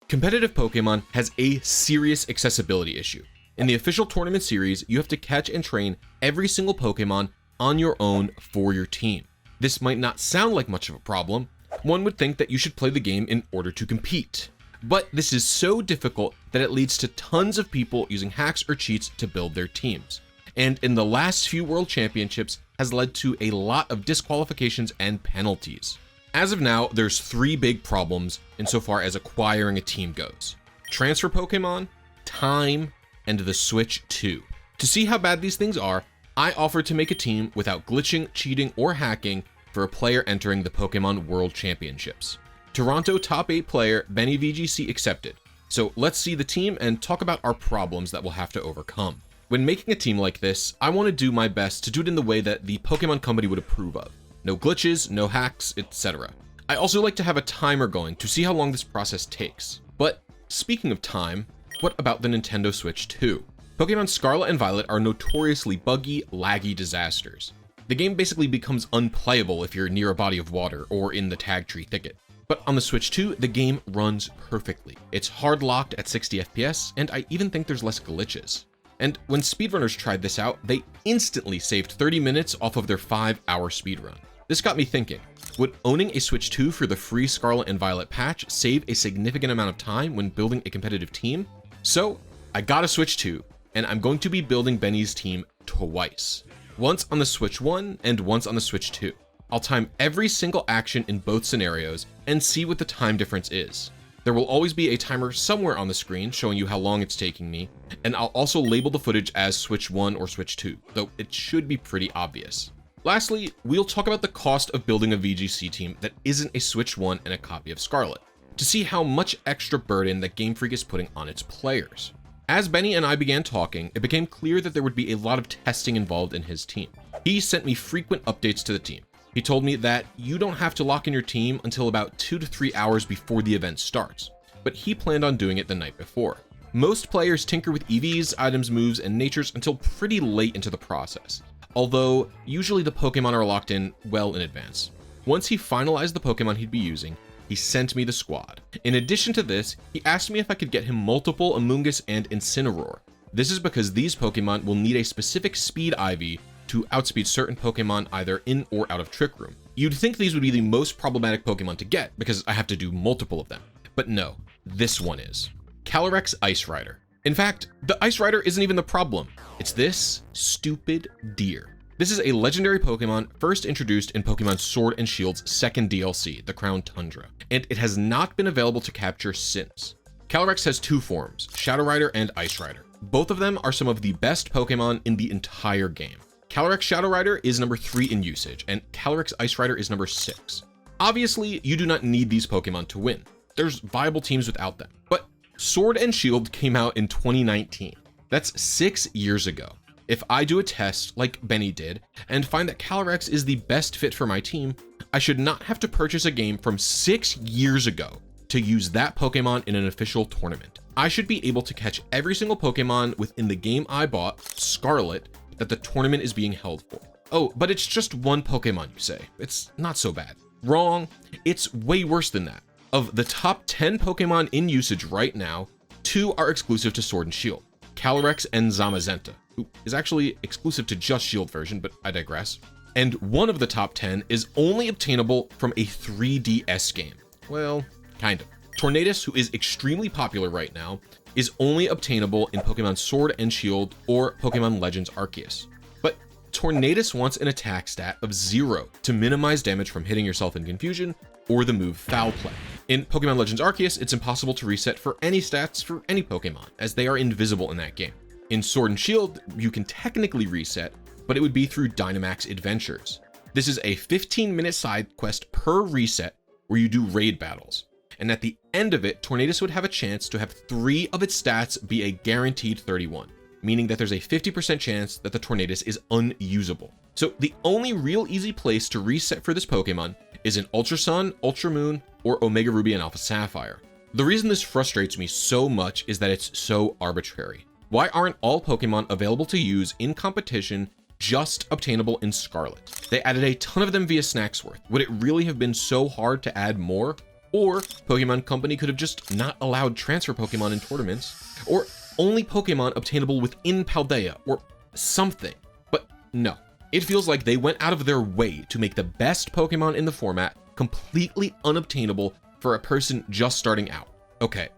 Competitive Pokemon has a serious accessibility issue. In the official tournament series, you have to catch and train every single Pokemon on your own for your team. This might not sound like much of a problem. One would think that you should play the game in order to compete. But this is so difficult that it leads to tons of people using hacks or cheats to build their teams. And in the last few World Championships has led to a lot of disqualifications and penalties. As of now, there's 3 big problems insofar as acquiring a team goes: transfer Pokemon, time, and the Switch 2. To see how bad these things are, I offered to make a team without glitching, cheating, or hacking for a player entering the Pokemon World Championships. Toronto top 8 player Benny VGC accepted. So let's see the team and talk about our problems that we'll have to overcome. When making a team like this, I want to do my best to do it in the way that the Pokemon company would approve of. No glitches, no hacks, etc. I also like to have a timer going to see how long this process takes. But speaking of time, what about the Nintendo Switch 2? Pokemon Scarlet and Violet are notoriously buggy, laggy disasters. The game basically becomes unplayable if you're near a body of water or in the tag tree thicket. But on the Switch 2, the game runs perfectly. It's hard locked at 60 FPS, and I even think there's less glitches. And when speedrunners tried this out, they instantly saved 30 minutes off of their 5-hour speedrun. This got me thinking, would owning a Switch 2 for the free Scarlet and Violet patch save a significant amount of time when building a competitive team? So, I got a Switch 2, and I'm going to be building Benny's team twice. Once on the Switch 1 and once on the Switch 2. I'll time every single action in both scenarios and see what the time difference is. There will always be a timer somewhere on the screen showing you how long it's taking me, and I'll also label the footage as Switch 1 or Switch 2, though it should be pretty obvious. Lastly, we'll talk about the cost of building a VGC team that isn't a Switch 1 and a copy of Scarlet, to see how much extra burden that Game Freak is putting on its players. As Benny and I began talking, it became clear that there would be a lot of testing involved in his team. He sent me frequent updates to the team. He told me that you don't have to lock in your team until about 2 to 3 hours before the event starts, but he planned on doing it the night before. Most players tinker with EVs, items, moves, and natures until pretty late into the process, although usually the Pokemon are locked in well in advance. Once he finalized the Pokemon he'd be using, he sent me the squad. In addition to this, he asked me if I could get him multiple Amoonguss and Incineroar. This is because these Pokemon will need a specific speed IV to outspeed certain Pokemon either in or out of Trick Room. You'd think these would be the most problematic Pokemon to get because I have to do multiple of them. But no, this one is. Calyrex Ice Rider. In fact, the Ice Rider isn't even the problem. It's this stupid deer. This is a legendary Pokemon first introduced in Pokemon Sword and Shield's second DLC, the Crown Tundra, and it has not been available to capture since. Calyrex has 2 forms, Shadow Rider and Ice Rider. Both of them are some of the best Pokemon in the entire game. Calyrex Shadow Rider is number 3 in usage, and Calyrex Ice Rider is number 6. Obviously, you do not need these Pokemon to win. There's viable teams without them. But Sword and Shield came out in 2019. That's 6 years ago. If I do a test, like Benny did, and find that Calyrex is the best fit for my team, I should not have to purchase a game from 6 years ago to use that Pokemon in an official tournament. I should be able to catch every single Pokemon within the game I bought, Scarlet, that the tournament is being held for. Oh, but it's just one Pokemon, you say. It's not so bad. Wrong. It's way worse than that. Of the top 10 Pokemon in usage right now, 2 are exclusive to Sword and Shield, Calyrex and Zamazenta, who is actually exclusive to just Shield version, but I digress. And one of the top 10 is only obtainable from a 3DS game. Well, kind of. Tornadus, who is extremely popular right now, is only obtainable in Pokemon Sword and Shield or Pokemon Legends Arceus. But Tornadus wants an attack stat of 0 to minimize damage from hitting yourself in confusion or the move Foul Play. In Pokemon Legends Arceus, it's impossible to reset for any stats for any Pokemon, as they are invisible in that game. In Sword and Shield, you can technically reset, but it would be through Dynamax Adventures. This is a 15-minute side quest per reset where you do raid battles. And at the end of it, Tornadus would have a chance to have 3 of its stats be a guaranteed 31, meaning that there's a 50% chance that the Tornadus is unusable. So the only real easy place to reset for this Pokemon is in Ultra Sun, Ultra Moon, or Omega Ruby and Alpha Sapphire. The reason this frustrates me so much is that it's so arbitrary. Why aren't all Pokemon available to use in competition just obtainable in Scarlet? They added a ton of them via Snacksworth. Would it really have been so hard to add more? Or Pokemon Company could have just not allowed transfer Pokemon in tournaments, or only Pokemon obtainable within Paldea, or something. But no, it feels like they went out of their way to make the best Pokemon in the format completely unobtainable for a person just starting out. Okay.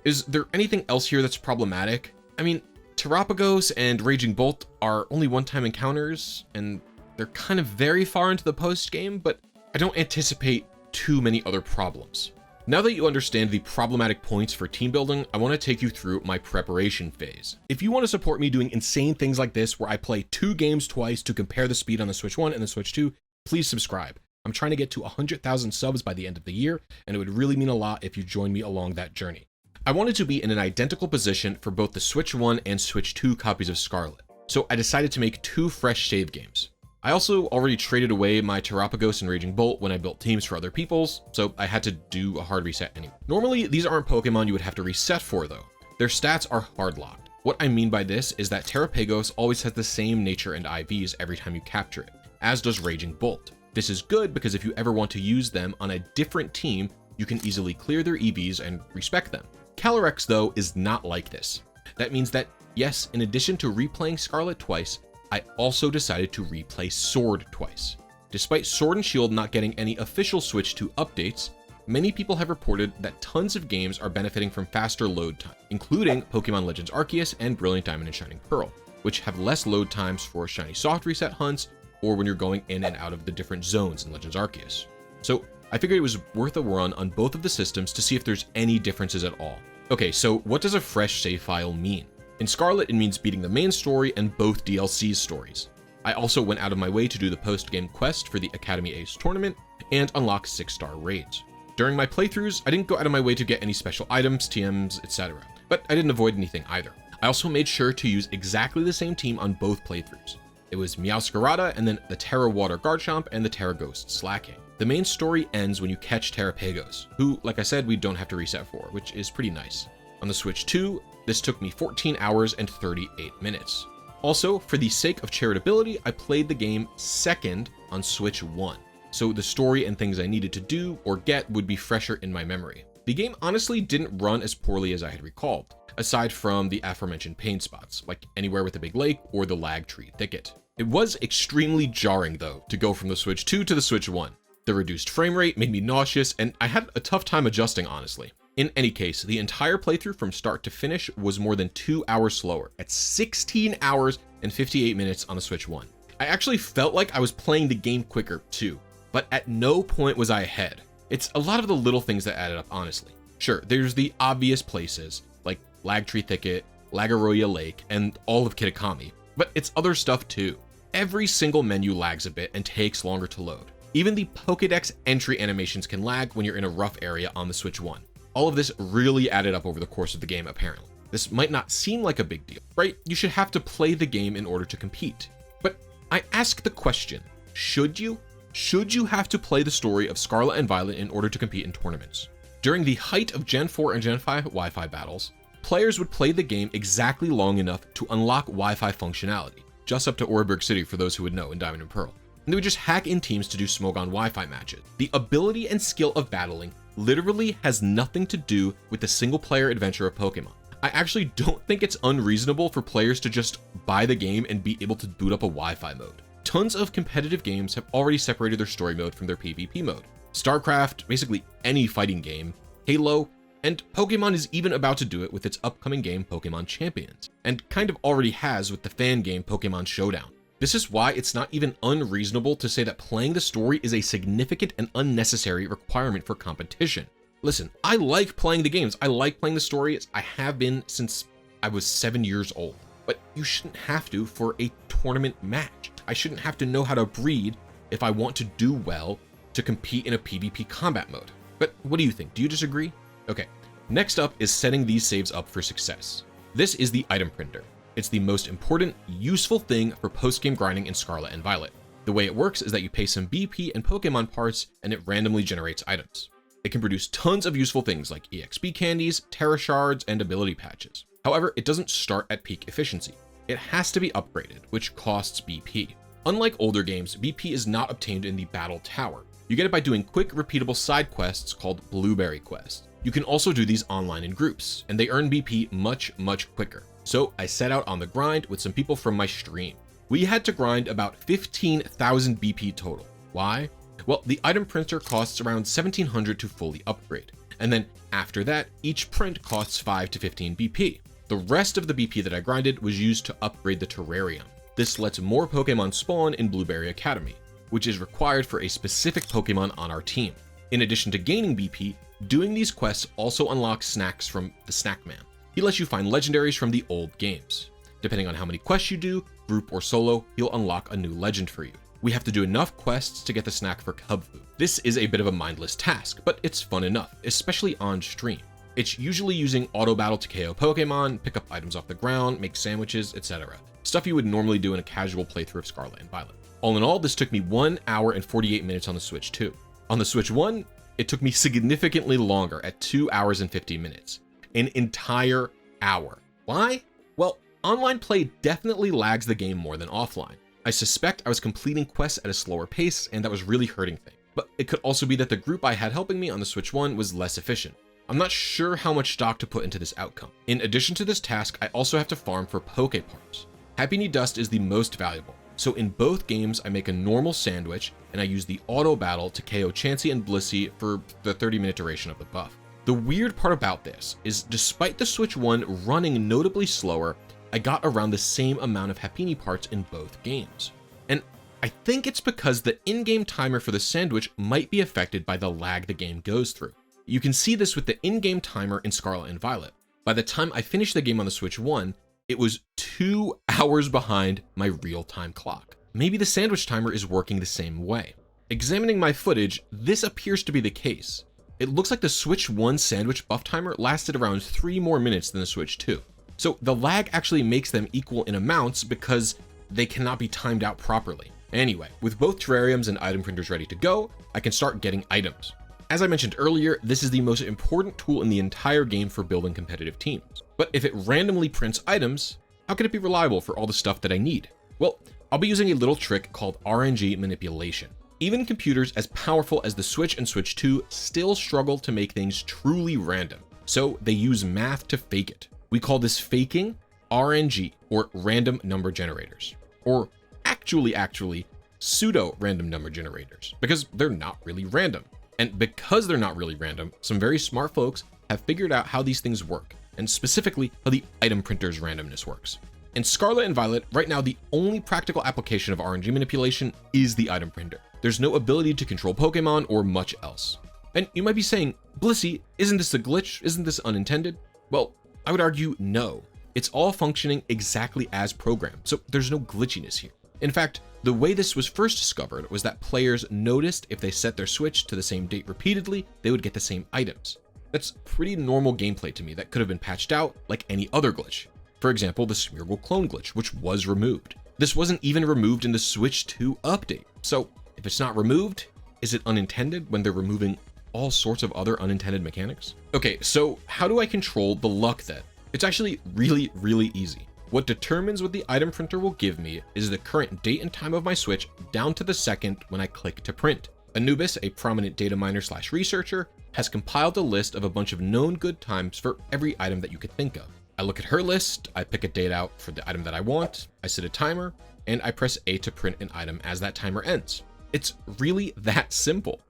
Is there anything else here that's problematic? I mean, Terapagos and Raging Bolt are only one-time encounters, and they're kind of very far into the post-game, but I don't anticipate too many other problems. Now that you understand the problematic points for team building, I want to take you through my preparation phase. If you want to support me doing insane things like this, where I play 2 games twice to compare the speed on the Switch 1 and the Switch 2, please subscribe. I'm trying to get to 100,000 subs by the end of the year, and it would really mean a lot if you join me along that journey. I wanted to be in an identical position for both the Switch 1 and Switch 2 copies of Scarlet, so I decided to make 2 fresh save games. I also already traded away my Terapagos and Raging Bolt when I built teams for other people's, so I had to do a hard reset anyway. Normally, these aren't Pokemon you would have to reset for though. Their stats are hard locked. What I mean by this is that Terapagos always has the same nature and IVs every time you capture it, as does Raging Bolt. This is good because if you ever want to use them on a different team, you can easily clear their EVs and respec them. Calyrex though is not like this. That means that yes, in addition to replaying Scarlet twice, I also decided to replay Sword twice. Despite Sword and Shield not getting any official Switch 2 updates, many people have reported that tons of games are benefiting from faster load time, including Pokemon Legends Arceus and Brilliant Diamond and Shining Pearl, which have less load times for Shiny Soft Reset hunts or when you're going in and out of the different zones in Legends Arceus. So I figured it was worth a run on both of the systems to see if there's any differences at all. Okay, so what does a fresh save file mean? In Scarlet, it means beating the main story and both DLC's stories. I also went out of my way to do the post-game quest for the Academy Ace tournament and unlock 6-star raids. During my playthroughs, I didn't go out of my way to get any special items, TMs, etc. But I didn't avoid anything either. I also made sure to use exactly the same team on both playthroughs. It was Meowscarada and then the Terra Water Garchomp and the Terra Ghost Slacking. The main story ends when you catch Terapagos, who, like I said, we don't have to reset for, which is pretty nice. On the Switch 2, this took me 14 hours and 38 minutes. Also, for the sake of charitability, I played the game second on Switch 1, so the story and things I needed to do or get would be fresher in my memory. The game honestly didn't run as poorly as I had recalled, aside from the aforementioned pain spots, like anywhere with a big lake or the lag tree thicket. It was extremely jarring though, to go from the Switch 2 to the Switch 1. The reduced frame rate made me nauseous, and I had a tough time adjusting, honestly. In any case, the entire playthrough from start to finish was more than 2 hours slower, at 16 hours and 58 minutes on the Switch 1. I actually felt like I was playing the game quicker too, but at no point was I ahead. It's a lot of the little things that added up, honestly. Sure, there's the obvious places, like Lagtree Thicket, Lagaroya Lake, and all of Kitakami, but it's other stuff too. Every single menu lags a bit and takes longer to load. Even the Pokédex entry animations can lag when you're in a rough area on the Switch 1. All of this really added up over the course of the game, apparently. This might not seem like a big deal, right? You should have to play the game in order to compete. But I ask the question, should you? Should you have to play the story of Scarlet and Violet in order to compete in tournaments? During the height of Gen 4 and Gen 5 Wi-Fi battles, players would play the game exactly long enough to unlock Wi-Fi functionality, just up to Oreburgh City for those who would know in Diamond and Pearl. And they would just hack in teams to do Smogon Wi-Fi matches. The ability and skill of battling literally has nothing to do with the single player adventure of Pokemon. I actually don't think it's unreasonable for players to just buy the game and be able to boot up a Wi-Fi mode. Tons of competitive games have already separated their story mode from their PvP mode. StarCraft, basically any fighting game, Halo, and Pokemon is even about to do it with its upcoming game Pokemon Champions, and kind of already has with the fan game Pokemon Showdown. This is why it's not even unreasonable to say that playing the story is a significant and unnecessary requirement for competition. Listen, I like playing the games. I like playing the stories. I have been since I was 7 years old. But you shouldn't have to for a tournament match. I shouldn't have to know how to breed if I want to do well to compete in a PvP combat mode. But what do you think? Do you disagree? Okay, next up is setting these saves up for success. This is the item printer. It's the most important, useful thing for post-game grinding in Scarlet and Violet. The way it works is that you pay some BP and Pokemon parts and it randomly generates items. It can produce tons of useful things like EXP candies, Terra Shards, and ability patches. However, it doesn't start at peak efficiency. It has to be upgraded, which costs BP. Unlike older games, BP is not obtained in the Battle Tower. You get it by doing quick, repeatable side quests called Blueberry quests. You can also do these online in groups, and they earn BP much quicker. So I set out on the grind with some people from my stream. We had to grind about 15,000 BP total. Why? Well, the item printer costs around 1,700 to fully upgrade. And then after that, each print costs 5 to 15 BP. The rest of the BP that I grinded was used to upgrade the terrarium. This lets more Pokemon spawn in Blueberry Academy, which is required for a specific Pokemon on our team. In addition to gaining BP, doing these quests also unlocks snacks from the Snack Man. He lets you find legendaries from the old games. Depending on how many quests you do, group or solo, he'll unlock a new legend for you. We have to do enough quests to get the snack for cub food. This is a bit of a mindless task, but it's fun enough, especially on stream. It's usually using auto battle to KO Pokemon, pick up items off the ground, make sandwiches, etc. Stuff you would normally do in a casual playthrough of Scarlet and Violet. All in all, this took me 1 hour and 48 minutes on the Switch 2. On the Switch 1, it took me significantly longer at 2 hours and 50 minutes. An entire hour. Why? Well, online play definitely lags the game more than offline. I suspect I was completing quests at a slower pace, and that was really hurting things. But it could also be that the group I had helping me on the Switch 1 was less efficient. I'm not sure how much stock to put into this outcome. In addition to this task, I also have to farm for Pokeparts. Happy Knee Dust is the most valuable. So in both games, I make a normal sandwich, and I use the auto battle to KO Chansey and Blisy for the 30-minute duration of the buff. The weird part about this is, despite the Switch 1 running notably slower, I got around the same amount of Happy Knee parts in both games. And I think it's because the in-game timer for the sandwich might be affected by the lag the game goes through. You can see this with the in-game timer in Scarlet and Violet. By the time I finished the game on the Switch 1, it was 2 hours behind my real-time clock. Maybe the sandwich timer is working the same way. Examining my footage, this appears to be the case. It looks like the Switch 1 sandwich buff timer lasted around 3 more minutes than the Switch 2. So the lag actually makes them equal in amounts because they cannot be timed out properly. Anyway, with both terrariums and item printers ready to go, I can start getting items. As I mentioned earlier, this is the most important tool in the entire game for building competitive teams. But if it randomly prints items, how can it be reliable for all the stuff that I need? Well, I'll be using a little trick called RNG manipulation. Even computers as powerful as the Switch and Switch 2 still struggle to make things truly random, so they use math to fake it. We call this faking RNG, or random number generators, or actually pseudo random number generators, because they're not really random. And because they're not really random, some very smart folks have figured out how these things work, and specifically how the item printer's randomness works. In Scarlet and Violet, right now the only practical application of RNG manipulation is the item printer. There's no ability to control Pokemon or much else. And you might be saying, Blisy, isn't this a glitch? Isn't this unintended? Well, I would argue no. It's all functioning exactly as programmed, so there's no glitchiness here. In fact, the way this was first discovered was that players noticed if they set their Switch to the same date repeatedly, they would get the same items. That's pretty normal gameplay to me that could have been patched out like any other glitch. For example, the Smeargle clone glitch, which was removed. This wasn't even removed in the Switch 2 update. So if it's not removed, is it unintended when they're removing all sorts of other unintended mechanics? Okay, so how do I control the luck then? It's actually really easy. What determines what the item printer will give me is the current date and time of my Switch down to the second when I click to print. Anubis, a prominent data miner / researcher, has compiled a list of a bunch of known good times for every item that you could think of. I look at her list, I pick a date out for the item that I want, I set a timer, and I press A to print an item as that timer ends. It's really that simple.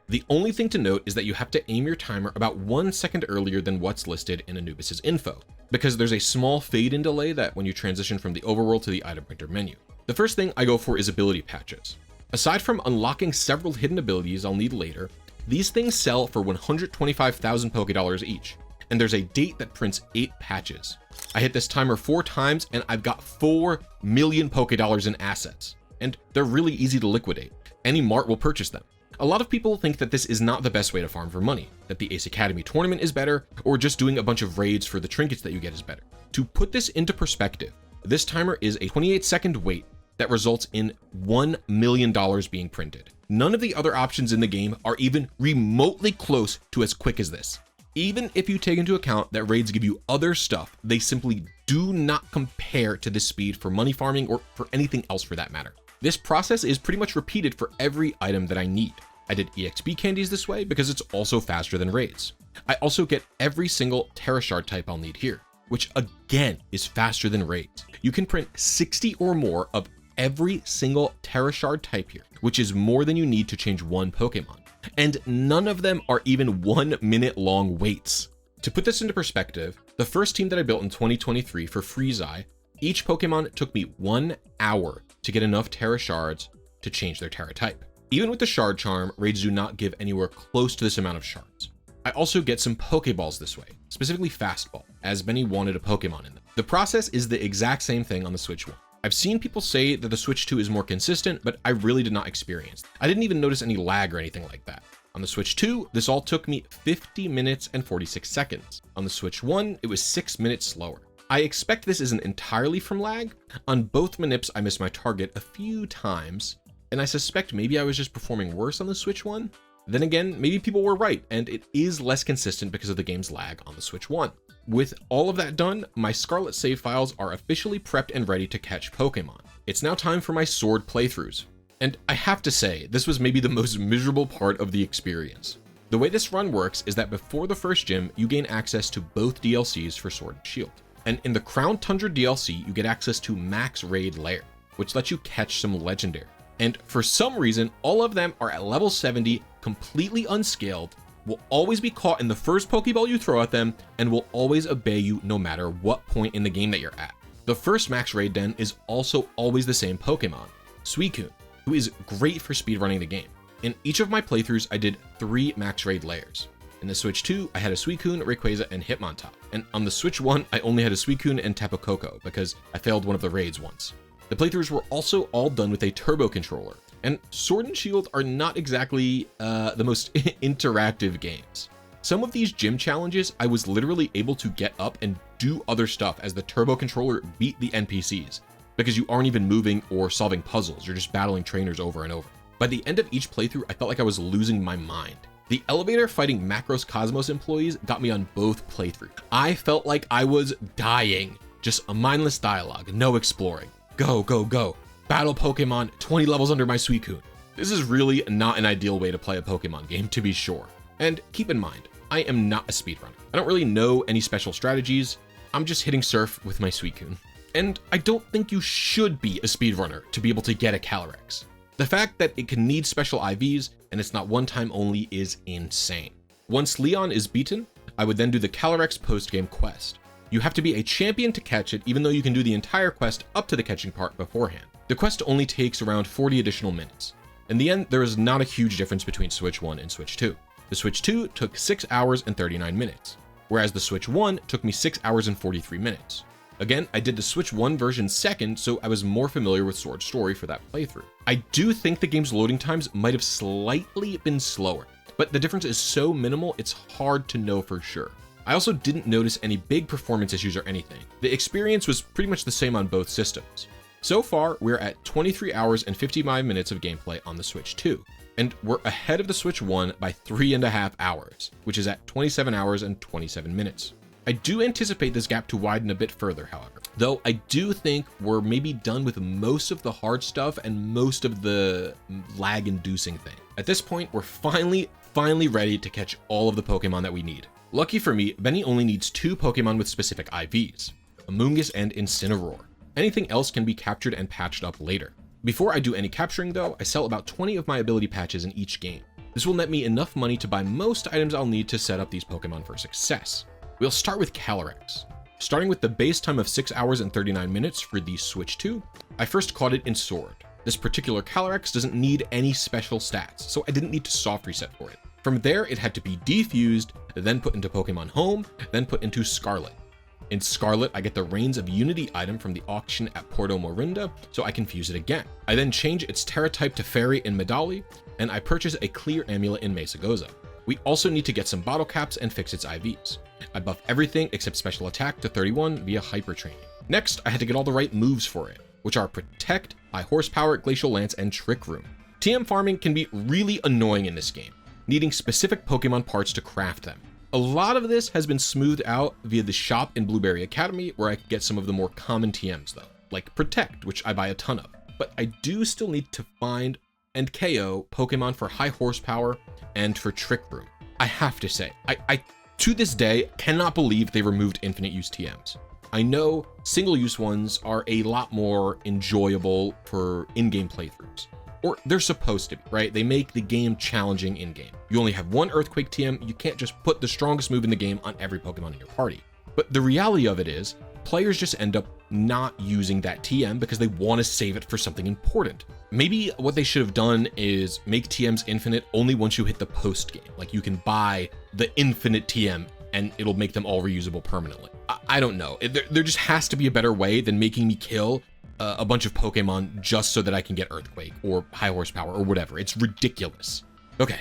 The only thing to note is that you have to aim your timer about 1 second earlier than what's listed in Anubis's info, because there's a small fade-in delay that when you transition from the overworld to the item printer menu. The first thing I go for is ability patches. Aside from unlocking several hidden abilities I'll need later, these things sell for 125,000 Pokédollars each, and there's a date that prints 8 patches. I hit this timer 4 times and I've got 4 million Pokédollars in assets, and they're really easy to liquidate. Any mart will purchase them. A lot of people think that this is not the best way to farm for money, that the Ace Academy tournament is better, or just doing a bunch of raids for the trinkets that you get is better. To put this into perspective, this timer is a 28-second wait that results in $1 million being printed. None of the other options in the game are even remotely close to as quick as this. Even if you take into account that raids give you other stuff, they simply do not compare to this speed for money farming or for anything else for that matter. This process is pretty much repeated for every item that I need. I did EXP candies this way because it's also faster than raids. I also get every single Terra Shard type I'll need here, which again is faster than raids. You can print 60 or more of every single Terra Shard type here, which is more than you need to change one Pokemon. And none of them are even 1 minute long waits. To put this into perspective, the first team that I built in 2023 for Freeze-Eye, each Pokemon took me 1 hour to get enough Terra Shards to change their Terra type. Even with the Shard Charm, raids do not give anywhere close to this amount of shards. I also get some Pokeballs this way, specifically Fastball, as many wanted a Pokemon in them. The process is the exact same thing on the Switch 1. I've seen people say that the Switch 2 is more consistent, but I really did not experience. I didn't even notice any lag or anything like that. On the Switch 2, this all took me 50 minutes and 46 seconds. On the Switch 1, it was 6 minutes slower. I expect this isn't entirely from lag. On both manips, I missed my target a few times, and I suspect maybe I was just performing worse on the Switch 1. Then again, maybe people were right, and it is less consistent because of the game's lag on the Switch 1. With all of that done, my Scarlet save files are officially prepped and ready to catch Pokemon. It's now time for my Sword playthroughs. And I have to say, this was maybe the most miserable part of the experience. The way this run works is that before the first gym, you gain access to both DLCs for Sword and Shield. And in the Crown Tundra DLC, you get access to Max Raid Lair, which lets you catch some legendary. And for some reason, all of them are at level 70, completely unscaled, will always be caught in the first Pokeball you throw at them, and will always obey you no matter what point in the game that you're at. The first Max Raid Den is also always the same Pokemon, Suicune, who is great for speedrunning the game. In each of my playthroughs, I did 3 Max Raid Lairs. In the Switch 2, I had a Suicune, Rayquaza, and Hitmontop. And on the Switch 1, I only had a Suicune and Tapu Koko because I failed one of the raids once. The playthroughs were also all done with a turbo controller, and Sword and Shield are not exactly the most interactive games. Some of these gym challenges, I was literally able to get up and do other stuff as the turbo controller beat the NPCs, because you aren't even moving or solving puzzles, you're just battling trainers over and over. By the end of each playthrough, I felt like I was losing my mind. The elevator fighting Macros Cosmos employees got me on both playthroughs. I felt like I was dying. Just a mindless dialogue, no exploring. Go, go, go. Battle Pokemon 20 levels under my Suicune. This is really not an ideal way to play a Pokemon game, to be sure. And keep in mind, I am not a speedrunner. I don't really know any special strategies. I'm just hitting surf with my Suicune. And I don't think you should be a speedrunner to be able to get a Calyrex. The fact that it can need special IVs and it's not one time only is insane. Once Leon is beaten, I would then do the Calyrex post-game quest. You have to be a champion to catch it, even though you can do the entire quest up to the catching part beforehand. The quest only takes around 40 additional minutes. In the end, there is not a huge difference between Switch 1 and Switch 2. The Switch 2 took 6 hours and 39 minutes, whereas the Switch 1 took me 6 hours and 43 minutes. Again, I did the Switch 1 version second, so I was more familiar with Sword's story for that playthrough. I do think the game's loading times might have slightly been slower, but the difference is so minimal it's hard to know for sure. I also didn't notice any big performance issues or anything. The experience was pretty much the same on both systems. So far, we're at 23 hours and 55 minutes of gameplay on the Switch 2, and we're ahead of the Switch 1 by 3.5 hours, which is at 27 hours and 27 minutes. I do anticipate this gap to widen a bit further, however, though I do think we're maybe done with most of the hard stuff and most of the lag-inducing thing. At this point, we're finally ready to catch all of the Pokemon that we need. Lucky for me, Benny only needs 2 Pokemon with specific IVs, Amoonguss and Incineroar. Anything else can be captured and patched up later. Before I do any capturing though, I sell about 20 of my ability patches in each game. This will net me enough money to buy most items I'll need to set up these Pokemon for success. We'll start with Calyrex. Starting with the base time of 6 hours and 39 minutes for the Switch 2, I first caught it in Sword. This particular Calyrex doesn't need any special stats, so I didn't need to soft reset for it. From there, it had to be defused, then put into Pokemon Home, then put into Scarlet. In Scarlet, I get the Reigns of Unity item from the auction at Porto Morinda, so I can fuse it again. I then change its Terra type to Fairy in Medali, and I purchase a Clear Amulet in Mesagoza. We also need to get some bottle caps and fix its IVs. I buff everything except special attack to 31 via hyper training. Next, I had to get all the right moves for it, which are Protect, High Horsepower, Glacial Lance, and Trick Room. TM farming can be really annoying in this game, needing specific Pokemon parts to craft them. A lot of this has been smoothed out via the shop in Blueberry Academy, where I can get some of the more common TMs though, like Protect, which I buy a ton of. But I do still need to find and KO Pokemon for high horsepower and for Trick Room. I have to say, I to this day cannot believe they removed infinite use TMs. I know single use ones are a lot more enjoyable for in-game playthroughs, or they're supposed to be, right? They make the game challenging in-game. You only have one Earthquake TM, you can't just put the strongest move in the game on every Pokemon in your party. But the reality of it is, players just end up not using that TM because they want to save it for something important. Maybe what they should have done is make TMs infinite only once you hit the post game. Like you can buy the infinite TM and it'll make them all reusable permanently. I don't know. There just has to be a better way than making me kill a bunch of Pokemon just so that I can get Earthquake or high horsepower or whatever. It's ridiculous. Okay.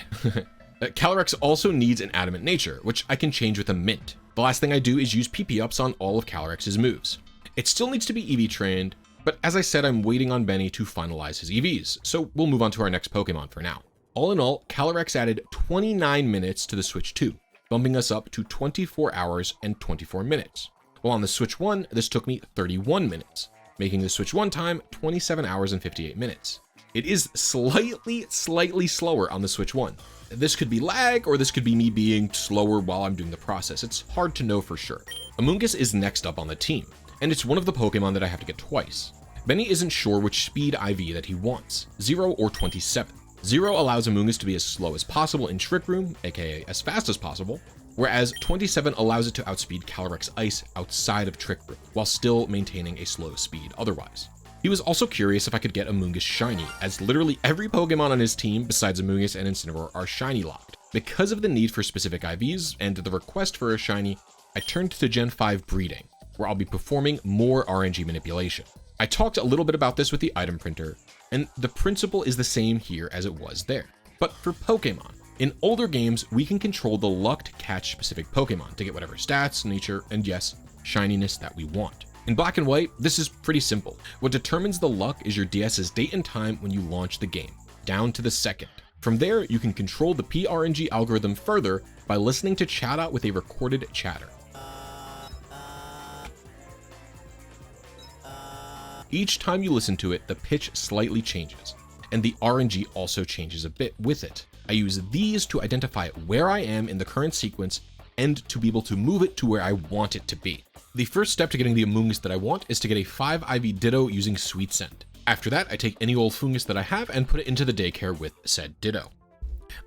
Calyrex also needs an adamant nature, which I can change with a mint. The last thing I do is use PP ups on all of Calyrex's moves. It still needs to be EV trained, but as I said, I'm waiting on Benny to finalize his EVs, so we'll move on to our next Pokemon for now. All in all, Calyrex added 29 minutes to the Switch 2, bumping us up to 24 hours and 24 minutes. While on the Switch 1, this took me 31 minutes, making the Switch 1 time 27 hours and 58 minutes. It is slightly slower on the Switch 1. This could be lag, or this could be me being slower while I'm doing the process. It's hard to know for sure. Amoonguss is next up on the team, and it's one of the Pokemon that I have to get twice. Benny isn't sure which speed IV that he wants, 0 or 27. 0 allows Amoonguss to be as slow as possible in Trick Room, aka as fast as possible, whereas 27 allows it to outspeed Calyrex Ice outside of Trick Room, while still maintaining a slow speed otherwise. He was also curious if I could get Amoonguss shiny, as literally every Pokemon on his team besides Amoonguss and Incineroar are shiny locked. Because of the need for specific IVs and the request for a shiny, I turned to Gen 5 breeding, where I'll be performing more RNG manipulation. I talked a little bit about this with the item printer, and the principle is the same here as it was there. But for Pokemon, in older games, we can control the luck to catch specific Pokemon to get whatever stats, nature, and yes, shininess that we want. In Black and White, this is pretty simple. What determines the luck is your DS's date and time when you launch the game, down to the second. From there, you can control the PRNG algorithm further by listening to chat out with a recorded chatter. Each time you listen to it, the pitch slightly changes, and the RNG also changes a bit with it. I use these to identify where I am in the current sequence and to be able to move it to where I want it to be. The first step to getting the Amoonguss that I want is to get a 5 IV Ditto using Sweet Scent. After that, I take any old Fungus that I have and put it into the daycare with said Ditto.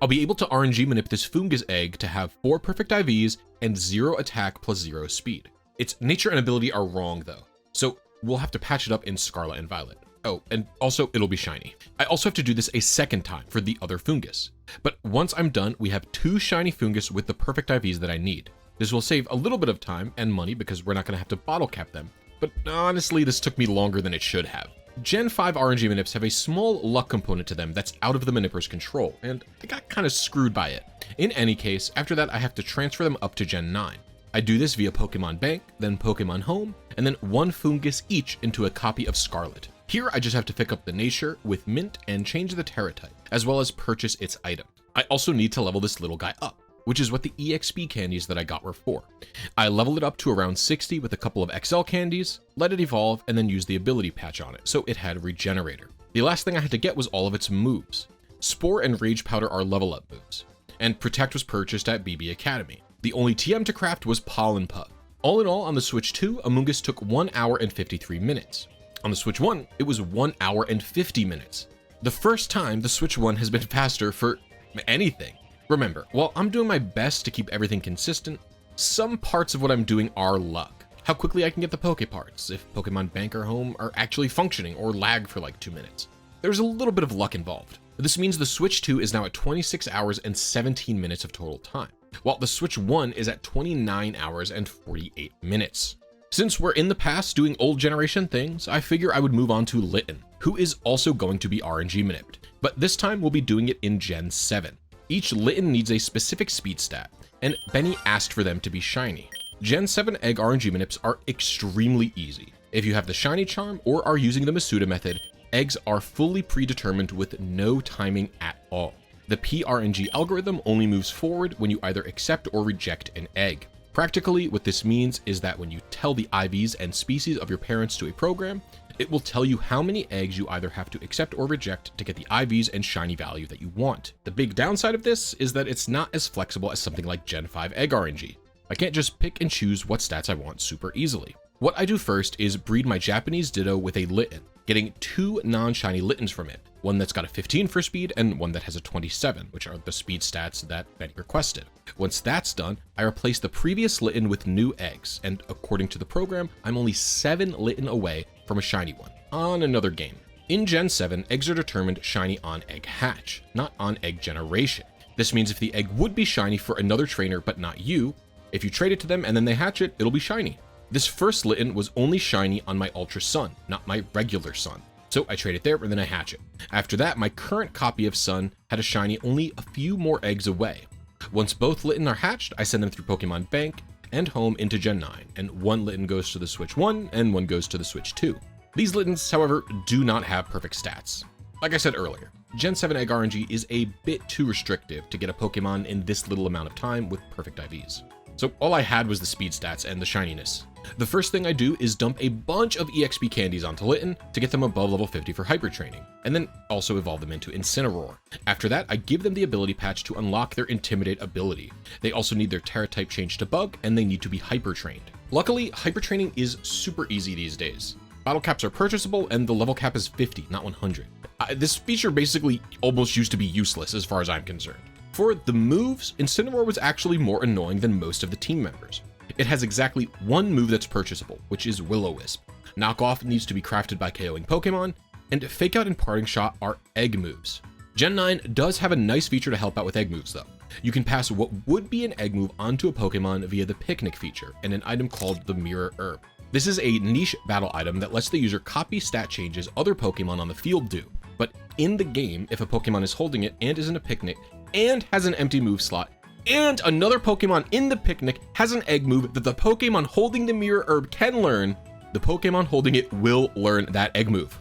I'll be able to RNG manip this Fungus egg to have 4 perfect IVs and 0 attack plus 0 speed. Its nature and ability are wrong though, so we'll have to patch it up in Scarlet and Violet. Oh, and also it'll be shiny. I also have to do this a second time for the other Fungus. But once I'm done, we have 2 shiny Fungus with the perfect IVs that I need. This will save a little bit of time and money because we're not going to have to bottle cap them, but honestly this took me longer than it should have. Gen 5 RNG manips have a small luck component to them that's out of the manipper's control, and I got kind of screwed by it. In any case, after that I have to transfer them up to Gen 9. I do this via Pokemon Bank, then Pokemon Home, and then 1 Fungus each into a copy of Scarlet. Here I just have to pick up the nature with Mint and change the Terra type, as well as purchase its item. I also need to level this little guy up, which is what the EXP candies that I got were for. I leveled it up to around 60 with a couple of XL candies, let it evolve, and then used the ability patch on it, so it had Regenerator. The last thing I had to get was all of its moves. Spore and Rage Powder are level up moves, and Protect was purchased at BB Academy. The only TM to craft was Pollen Puff. All in all, on the Switch 2, Amoonguss took 1 hour and 53 minutes. On the Switch 1, it was 1 hour and 50 minutes. The first time the Switch 1 has been faster for anything. Remember, while I'm doing my best to keep everything consistent, some parts of what I'm doing are luck. How quickly I can get the Poke Parts, if Pokemon Bank or Home are actually functioning or lag for like 2 minutes. There's a little bit of luck involved. This means the Switch 2 is now at 26 hours and 17 minutes of total time, while the Switch 1 is at 29 hours and 48 minutes. Since we're in the past doing old generation things, I figure I would move on to Litten, who is also going to be RNG manipped, but this time we'll be doing it in Gen 7. Each Litten needs a specific speed stat, and Benny asked for them to be shiny. Gen 7 egg RNG manips are extremely easy. If you have the shiny charm or are using the Masuda method, eggs are fully predetermined with no timing at all. The PRNG algorithm only moves forward when you either accept or reject an egg. Practically, what this means is that when you tell the IVs and species of your parents to a program, It will tell you how many eggs you either have to accept or reject to get the IVs and shiny value that you want. The big downside of this is that it's not as flexible as something like Gen 5 Egg RNG. I can't just pick and choose what stats I want super easily. What I do first is breed my Japanese Ditto with a Litten, getting 2 non-shiny Littens from it, one that's got a 15 for speed and one that has a 27, which are the speed stats that Benny requested. Once that's done, I replace the previous Litten with new eggs, and according to the program, I'm only 7 Litten away from a shiny one on another game. In Gen 7, eggs are determined shiny on egg hatch, not on egg generation. This means if the egg would be shiny for another trainer but not you, if you trade it to them and then they hatch it, it'll be shiny. This first Litten was only shiny on my Ultra Sun, not my regular Sun. So I trade it there and then I hatch it. After that, my current copy of Sun had a shiny only a few more eggs away. Once both Litten are hatched, I send them through Pokemon Bank and home into Gen 9, and one Litten goes to the Switch 1 and one goes to the Switch 2. These Littens, however, do not have perfect stats. Like I said earlier, Gen 7 Egg RNG is a bit too restrictive to get a Pokemon in this little amount of time with perfect IVs. So all I had was the speed stats and the shininess. The first thing I do is dump a bunch of EXP candies onto Litten to get them above level 50 for hyper training, and then also evolve them into Incineroar. After that, I give them the ability patch to unlock their Intimidate ability. They also need their Terra type change to Bug, and they need to be hyper trained. Luckily, hyper training is super easy these days. Battle caps are purchasable, and the level cap is 50, not 100. This feature basically almost used to be useless as far as I'm concerned. For the moves, Incineroar was actually more annoying than most of the team members. It has exactly one move that's purchasable, which is Will-O-Wisp. Knockoff needs to be crafted by KOing Pokemon, and Fake Out and Parting Shot are egg moves. Gen 9 does have a nice feature to help out with egg moves though. You can pass what would be an egg move onto a Pokemon via the Picnic feature and an item called the Mirror Herb. This is a niche battle item that lets the user copy stat changes other Pokemon on the field do. But in the game, if a Pokemon is holding it and is in a Picnic and has an empty move slot, and another Pokemon in the Picnic has an egg move that the Pokemon holding the Mirror Herb can learn, the Pokemon holding it will learn that egg move.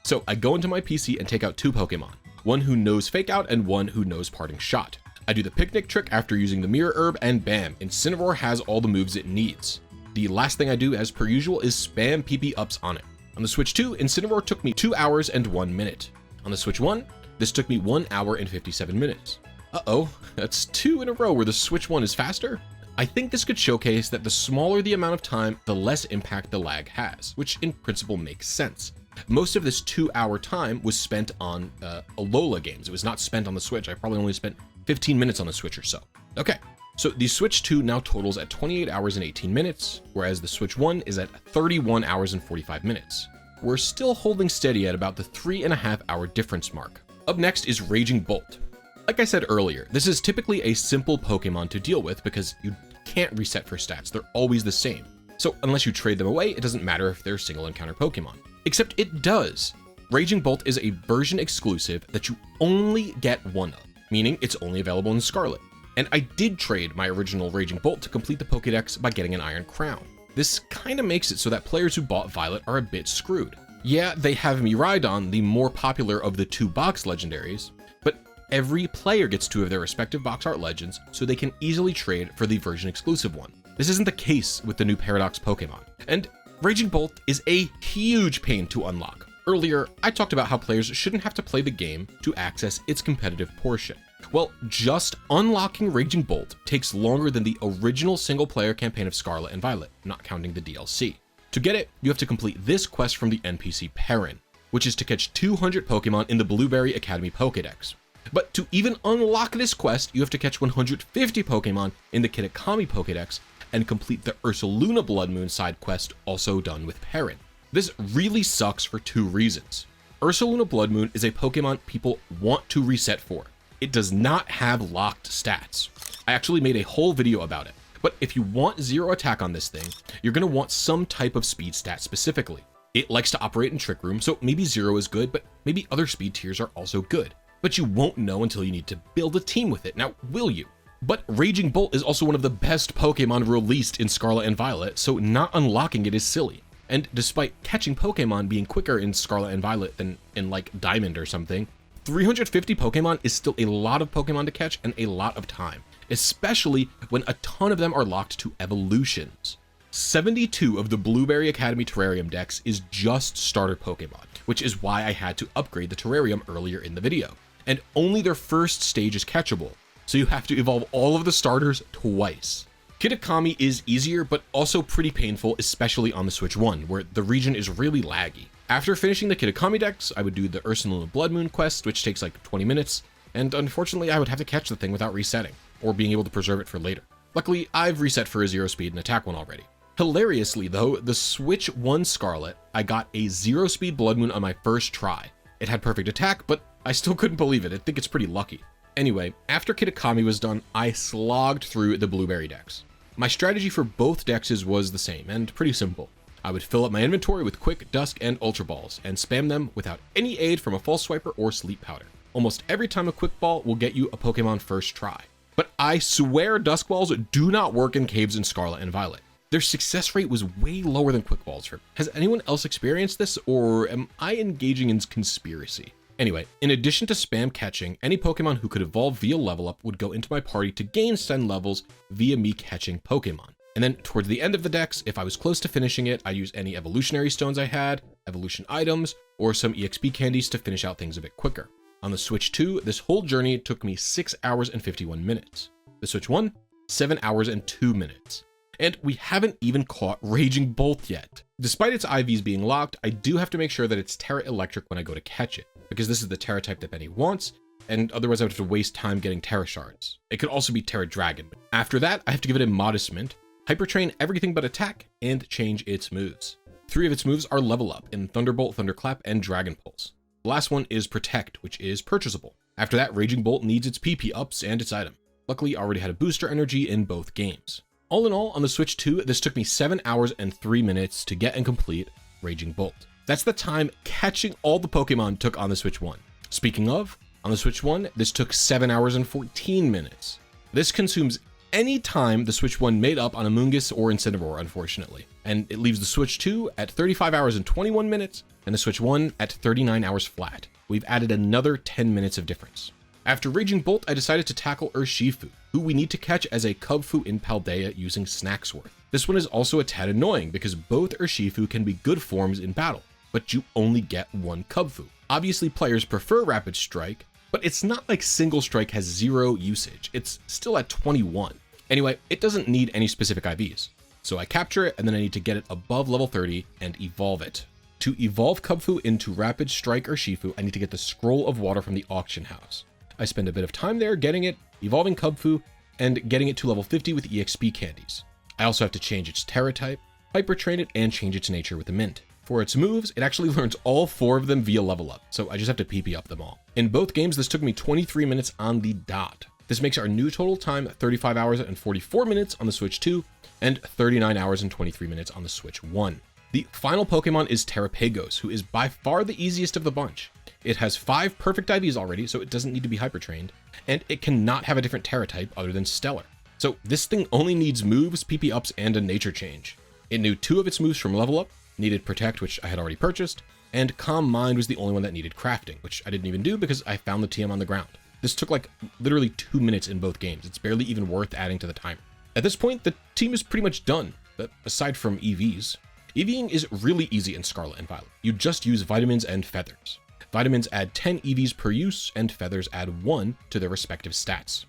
So I go into my PC and take out 2 Pokemon, one who knows Fake Out and one who knows Parting Shot. I do the Picnic trick after using the Mirror Herb, and bam, Incineroar has all the moves it needs. The last thing I do, as per usual, is spam PP ups on it. On the Switch 2, Incineroar took me 2 hours and 1 minute. On the Switch 1, this took me 1 hour and 57 minutes. Uh-oh, that's 2 in a row where the Switch 1 is faster? I think this could showcase that the smaller the amount of time, the less impact the lag has, which in principle makes sense. Most of this 2-hour time was spent on Alola games. It was not spent on the Switch. I probably only spent 15 minutes on the Switch or so. Okay, so the Switch 2 now totals at 28 hours and 18 minutes, whereas the Switch 1 is at 31 hours and 45 minutes. We're still holding steady at about the 3.5 hour difference mark. Up next is Raging Bolt. Like I said earlier, this is typically a simple Pokemon to deal with because you can't reset for stats, they're always the same. So unless you trade them away, it doesn't matter if they're single encounter Pokemon. Except it does. Raging Bolt is a version exclusive that you only get one of, meaning it's only available in Scarlet. And I did trade my original Raging Bolt to complete the Pokédex by getting an Iron Crown. This kinda makes it so that players who bought Violet are a bit screwed. Yeah, they have Miraidon, the more popular of the 2 box legendaries, but every player gets 2 of their respective box art legends, so they can easily trade for the version exclusive one. This isn't the case with the new Paradox Pokemon. And Raging Bolt is a huge pain to unlock. Earlier, I talked about how players shouldn't have to play the game to access its competitive portion. Well, just unlocking Raging Bolt takes longer than the original single-player campaign of Scarlet and Violet, not counting the DLC. To get it, you have to complete this quest from the NPC Perrin, which is to catch 200 Pokemon in the Blueberry Academy Pokédex. But to even unlock this quest, you have to catch 150 Pokemon in the Kitakami Pokédex and complete the Ursaluna Blood Moon side quest, also done with Perrin. This really sucks for 2 reasons. Ursaluna Blood Moon is a Pokemon people want to reset for. It does not have locked stats. I actually made a whole video about it. But if you want 0 attack on this thing, you're going to want some type of speed stat specifically. It likes to operate in Trick Room, so maybe 0 is good, but maybe other speed tiers are also good. But you won't know until you need to build a team with it. Now, will you? But Raging Bolt is also one of the best Pokemon released in Scarlet and Violet, so not unlocking it is silly. And despite catching Pokemon being quicker in Scarlet and Violet than in like Diamond or something, 350 Pokemon is still a lot of Pokemon to catch and a lot of time, especially when a ton of them are locked to evolutions. 72 of the Blueberry Academy Terrarium decks is just starter Pokemon, which is why I had to upgrade the Terrarium earlier in the video. And only their first stage is catchable, so you have to evolve all of the starters twice. Kitakami is easier, but also pretty painful, especially on the Switch 1, where the region is really laggy. After finishing the Kitakami decks, I would do the Ursaluna Blood Moon quest, which takes like 20 minutes, and unfortunately I would have to catch the thing without resetting, or being able to preserve it for later. Luckily, I've reset for a 0 speed and attack one already. Hilariously though, the Switch 1 Scarlet, I got a 0 speed Blood Moon on my first try. It had perfect attack, but I still couldn't believe it. I think it's pretty lucky. Anyway, after Kitakami was done, I slogged through the Blueberry decks. My strategy for both decks was the same, and pretty simple. I would fill up my inventory with Quick, Dusk, and Ultra Balls, and spam them without any aid from a False Swiper or Sleep Powder. Almost every time a Quick Ball will get you a Pokemon first try. But I swear Dusk Balls do not work in caves in Scarlet and Violet. Their success rate was way lower than Quick Balls. Has anyone else experienced this, or am I engaging in conspiracy? Anyway, in addition to spam catching, any Pokemon who could evolve via level up would go into my party to gain 10 levels via me catching Pokemon. And then towards the end of the decks, if I was close to finishing it, I'd use any evolutionary stones I had, evolution items, or some EXP candies to finish out things a bit quicker. On the Switch 2, this whole journey took me 6 hours and 51 minutes. The Switch 1, 7 hours and 2 minutes. And we haven't even caught Raging Bolt yet. Despite its IVs being locked, I do have to make sure that it's Terra Electric when I go to catch it, because this is the Terra type that Benny wants, and otherwise I would have to waste time getting Terra Shards. It could also be Terra Dragon. After that, I have to give it a Modest Mint, Hyper Train everything but attack, and change its moves. 3 of its moves are level up in Thunderbolt, Thunderclap, and Dragon Pulse. The last one is Protect, which is purchasable. After that, Raging Bolt needs its PP ups and its item. Luckily, I already had a booster energy in both games. All in all, on the Switch 2, this took me 7 hours and 3 minutes to get and complete Raging Bolt. That's the time catching all the Pokemon took on the Switch 1. Speaking of, on the Switch 1, this took 7 hours and 14 minutes. This consumes any time the Switch 1 made up on Amoonguss or Incineroar, unfortunately. And it leaves the Switch 2 at 35 hours and 21 minutes, and the Switch 1 at 39 hours flat. We've added another 10 minutes of difference. After Raging Bolt, I decided to tackle Urshifu, who we need to catch as a Cubfu in Paldea using Snacksworth. This one is also a tad annoying because both Urshifu can be good forms in battle, but you only get one Cubfu. Obviously players prefer Rapid Strike, but it's not like Single Strike has 0 usage, it's still at 21. Anyway, it doesn't need any specific IVs. So I capture it and then I need to get it above level 30 and evolve it. To evolve Cubfu into Rapid Strike Urshifu, I need to get the Scroll of Water from the auction house. I spend a bit of time there getting it, evolving Cubfu, and getting it to level 50 with EXP candies. I also have to change its Terra type, Hyper Train it, and change its nature with the Mint. For its moves, it actually learns all 4 of them via level up, so I just have to PP up them all. In both games, this took me 23 minutes on the dot. This makes our new total time 35 hours and 44 minutes on the Switch 2, and 39 hours and 23 minutes on the Switch 1. The final Pokemon is Terapagos, who is by far the easiest of the bunch. It has 5 perfect IVs already, so it doesn't need to be hyper trained, and it cannot have a different Terra type other than Stellar. So this thing only needs moves, PP ups, and a nature change. It knew 2 of its moves from level up, needed Protect, which I had already purchased, and Calm Mind was the only one that needed crafting, which I didn't even do because I found the TM on the ground. This took like literally 2 minutes in both games. It's barely even worth adding to the timer. At this point, the team is pretty much done, but aside from EVs. EVing is really easy in Scarlet and Violet. You just use vitamins and feathers. Vitamins add 10 EVs per use, and feathers add 1 to their respective stats.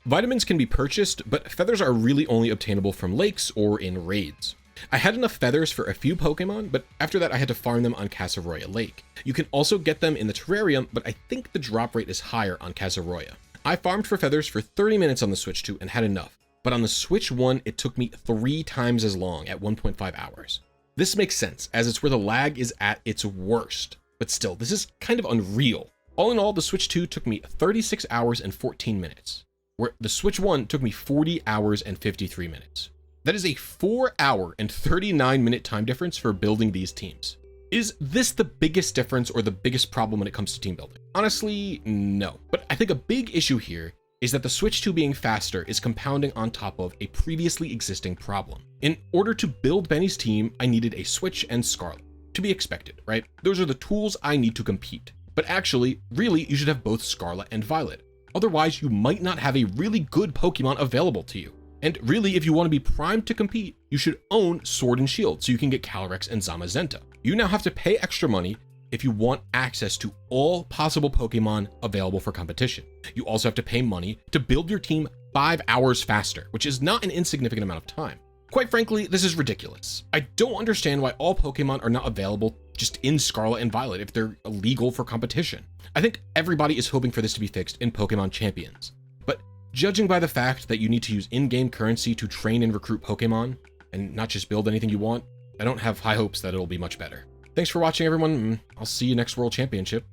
Vitamins can be purchased, but feathers are really only obtainable from lakes or in raids. I had enough feathers for a few Pokemon, but after that I had to farm them on Casaroya Lake. You can also get them in the terrarium, but I think the drop rate is higher on Casaroya. I farmed for feathers for 30 minutes on the Switch 2 and had enough, but on the Switch 1 it took me 3 times as long at 1.5 hours. This makes sense, as it's where the lag is at its worst, but still, this is kind of unreal. All in all, the Switch 2 took me 36 hours and 14 minutes, where the Switch 1 took me 40 hours and 53 minutes. That is a 4 hour and 39 minute time difference for building these teams. Is this the biggest difference or the biggest problem when it comes to team building? Honestly, no. But I think a big issue here is that the Switch 2 being faster is compounding on top of a previously existing problem. In order to build Benny's team, I needed a Switch and Scarlet. To be expected, right? Those are the tools I need to compete. But actually, really, you should have both Scarlet and Violet. Otherwise, you might not have a really good Pokemon available to you. And really, if you want to be primed to compete, you should own Sword and Shield so you can get Calyrex and Zamazenta. You now have to pay extra money if you want access to all possible Pokemon available for competition. You also have to pay money to build your team 5 hours faster, which is not an insignificant amount of time. Quite frankly, this is ridiculous. I don't understand why all Pokemon are not available just in Scarlet and Violet if they're illegal for competition. I think everybody is hoping for this to be fixed in Pokemon Champions. But judging by the fact that you need to use in-game currency to train and recruit Pokemon, and not just build anything you want, I don't have high hopes that it'll be much better. Thanks for watching, everyone. I'll see you next World Championship.